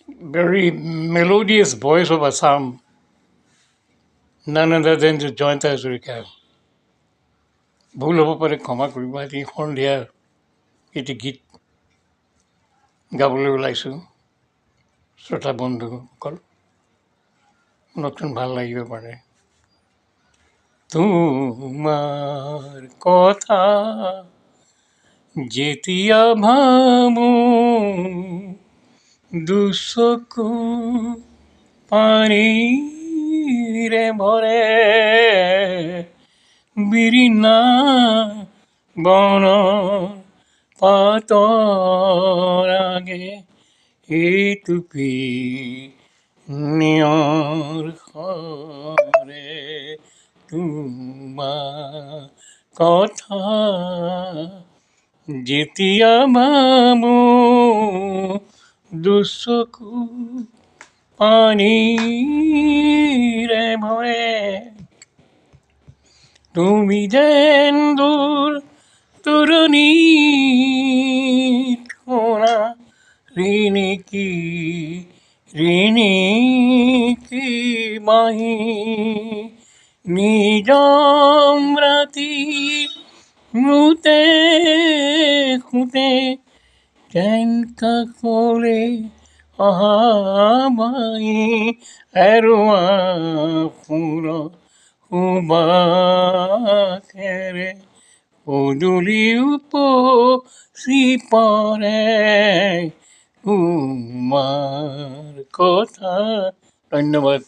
very melodious voice of Assam, none other than the Joyanta Hazarika. ভুল হ'ব পাৰে ক্ষমা কৰিব আজি সন্ধিয়া এটি গীত গাবলৈ ওলাইছোঁ শ্ৰোতা বন্ধুসকল নতুন ভাল লাগিব পাৰে তোমাৰ কথা যেতিয়া ভাবো দুচকু পানীৰে ভৰে বিৰিণা বন পাতৰ আগে এইটুপি নিয়ৰ সৰে তোমাৰ কথা যেতিয়া ভাবো দুচকু পানীৰে ভৰে তুমি যেন দূৰ দূৰণিত শুনা ৰিণিকি মাহি নিজম ৰাতি মুতে শুতে যেন কাষৰে অহা মাই এৰুৱা ফুল সুবাসেৰে পদূলি উপচি পৰে তোমাৰ কথা ধন্যবাদ